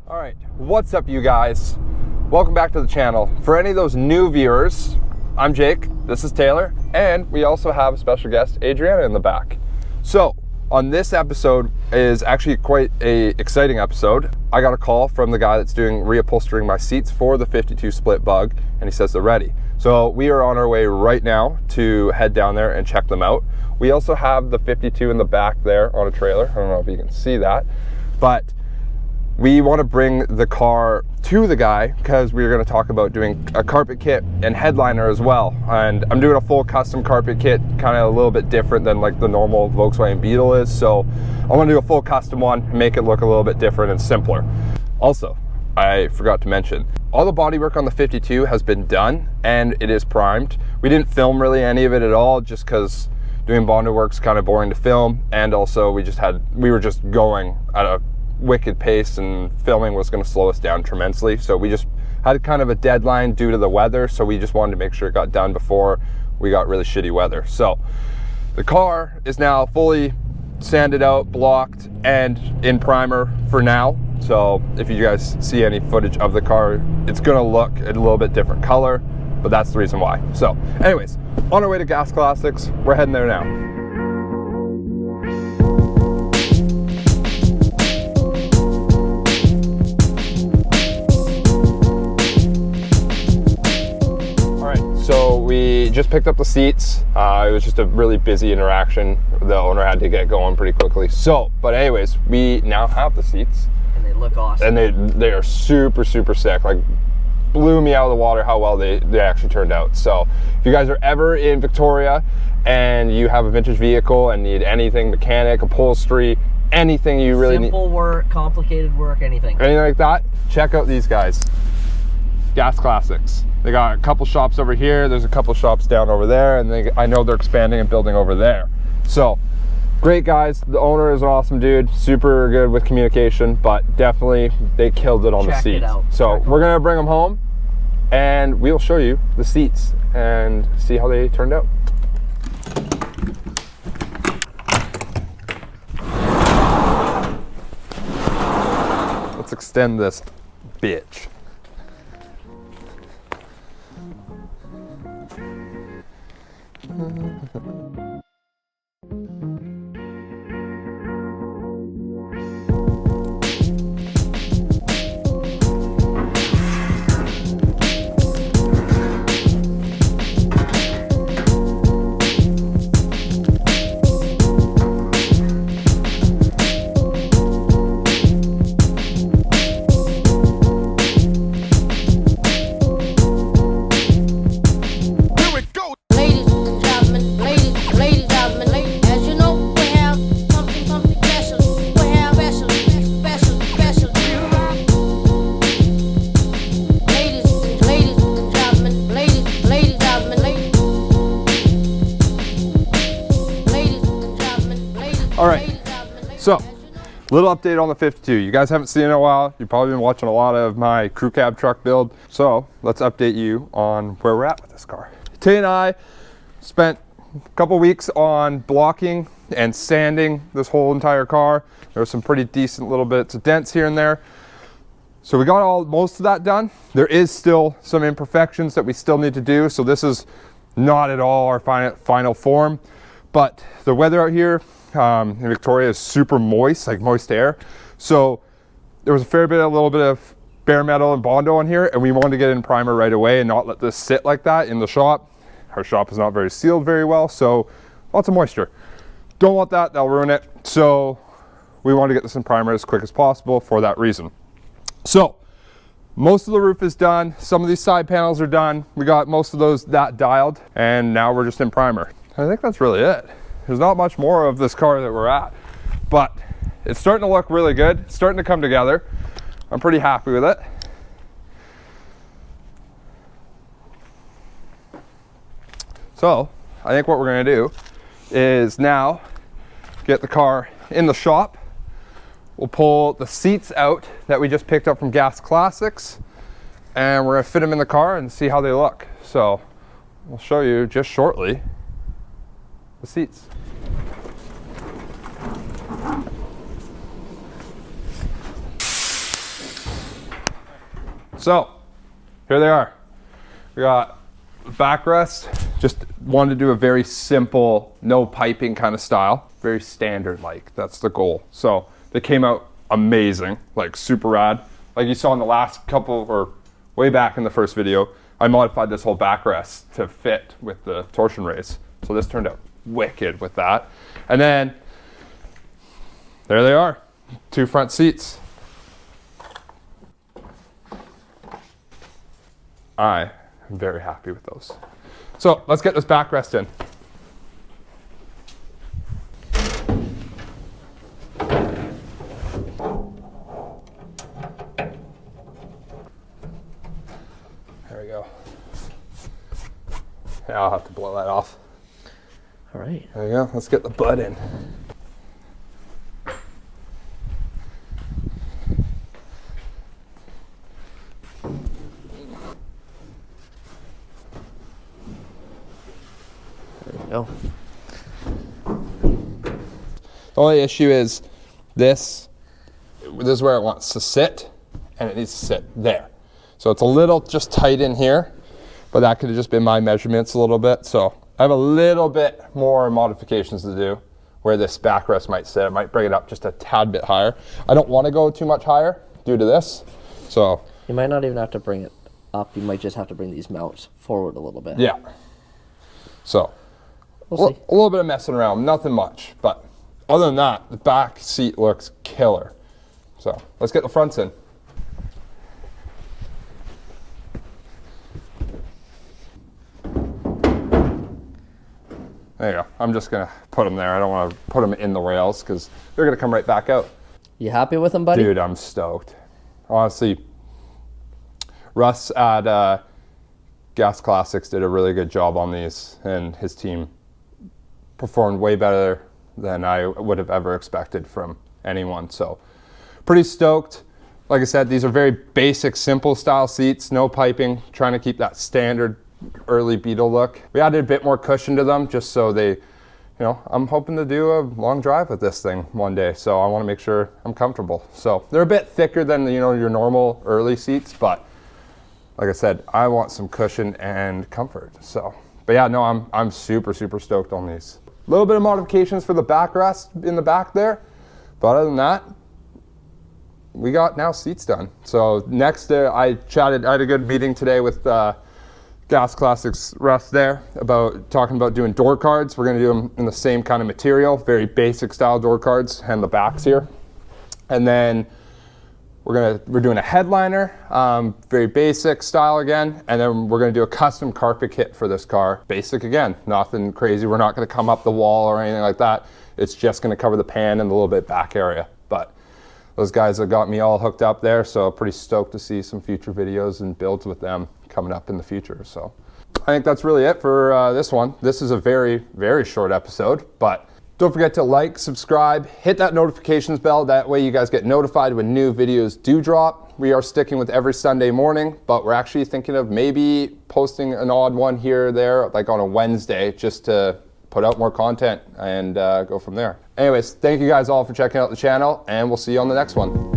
All right, what's up you guys? Welcome back to the channel. For any of those new viewers, I'm Jake, this is Taylor, and we also have a special guest, Adrianna, in the back. So, on this episode is actually quite a exciting episode. I got a call from the guy that's doing reupholstering my seats for the 52 split bug, and he says they're ready. So we are on our way right now to head down there and check them out. We also have the 52 in the back there on a trailer. I don't know if you can see that, but we want to bring the car to the guy because we're going to talk about doing a carpet kit and headliner as well. And I'm doing a full custom carpet kit, kind of a little bit different than like the normal Volkswagen Beetle is. So I want to do a full custom one and make it look a little bit different and simpler. Also, I forgot to mention, all the bodywork on the 52 has been done and it is primed. We didn't film really any of it at all just because doing Bondo work's kind of boring to film. And also we were just going at a wicked pace and filming was going to slow us down tremendously, so we just had kind of a deadline due to the weather, so we just wanted to make sure it got done before we got really shitty weather. So the car is now fully sanded out, blocked, and in primer for now. So if you guys see any footage of the car, it's going to look a little bit different color, but that's the reason why. So anyways, on our way to Gas Classics, we're heading there now. So we just picked up the seats. It was just a really busy interaction. The owner had to get going pretty quickly. So, but anyways, we now have the seats. And they look awesome. And they are super, super sick. Like, blew me out of the water how well they actually turned out. So if you guys are ever in Victoria and you have a vintage vehicle and need anything, mechanic, upholstery, anything you really need. Simple work, complicated work, anything. Anything like that, check out these guys. Gas Classics. They got a couple shops over here, there's a couple shops down over there, and I know they're expanding and building over there. So, great guys. The owner is an awesome dude, super good with communication, but definitely they killed it on the seats. So we're gonna bring them home, and we'll show you the seats and see how they turned out. Let's extend this bitch. All right, so little update on the 52. You guys haven't seen it in a while. You've probably been watching a lot of my crew cab truck build. So let's update you on where we're at with this car. Tay and I spent a couple weeks on blocking and sanding this whole entire car. There were some pretty decent little bits of dents here and there. So we got most of that done. There is still some imperfections that we still need to do. So this is not at all our final form, but the weather out here in Victoria is super moist, like moist air. So there was a little bit of bare metal and Bondo on here, and we wanted to get in primer right away and not let this sit like that in the shop. Our shop is not very sealed very well, so lots of moisture. Don't want that, that'll ruin it. So we want to get this in primer as quick as possible for that reason. So most of the roof is done. Some of these side panels are done. We got most of that dialed, and now we're just in primer. I think that's really it. There's not much more of this car that we're at, but it's starting to look really good. It's starting to come together. I'm pretty happy with it. So I think what we're gonna do is now get the car in the shop. We'll pull the seats out that we just picked up from Gas Classics, and we're gonna fit them in the car and see how they look. So we'll show you just shortly the seats. So here they are. We got backrest. Just wanted to do a very simple, no piping kind of style. Very standard, like that's the goal. So they came out amazing, like super rad. Like you saw in the last couple, or way back in the first video, I modified this whole backrest to fit with the torsion race. So this turned out wicked with that. And then there they are, 2 front seats. I am very happy with those. So let's get this backrest in. There we go. Yeah, I'll have to blow that off. All right. There you go. Let's get the butt in. Go. The only issue is this is where it wants to sit, and it needs to sit there. So it's a little just tight in here, but that could have just been my measurements a little bit. So I have a little bit more modifications to do where this backrest might sit. I might bring it up just a tad bit higher. I don't want to go too much higher due to this. So You might not even have to bring it up. You might just have to bring these mounts forward a little bit. yeah. So We'll see. a little bit of messing around, nothing much, but other than that, the back seat looks killer. So let's get the fronts in. There you go. I'm just gonna put them there. I don't want to put them in the rails because they're gonna come right back out. You happy with them, buddy? Dude, I'm stoked. Honestly, Russ at Gas Classics did a really good job on these, and his team performed way better than I would have ever expected from anyone. So pretty stoked. Like I said, these are very basic, simple style seats, no piping, trying to keep that standard early Beetle look. We added a bit more cushion to them just so they, you know, I'm hoping to do a long drive with this thing one day. So I want to make sure I'm comfortable. So they're a bit thicker than, you know, your normal early seats, but like I said, I want some cushion and comfort. So, but yeah, no, I'm super, super stoked on these. A little bit of modifications for the backrest in the back there, but other than that, we got now seats done. So next, I had a good meeting today with Gas Classics Russ there about talking about doing door cards. We're gonna do them in the same kind of material, very basic style door cards, and the backs here. And then we're doing a headliner, very basic style again, and then we're gonna do a custom carpet kit for this car. Basic again, nothing crazy. We're not gonna come up the wall or anything like that. It's just gonna cover the pan and the little bit back area. But those guys have got me all hooked up there, so pretty stoked to see some future videos and builds with them coming up in the future. So I think that's really it for this one. This is a very, very short episode, but don't forget to like, subscribe, hit that notifications bell. That way you guys get notified when new videos do drop. We are sticking with every Sunday morning, but we're actually thinking of maybe posting an odd one here or there, like on a Wednesday, just to put out more content and go from there. Anyways, thank you guys all for checking out the channel, and we'll see you on the next one.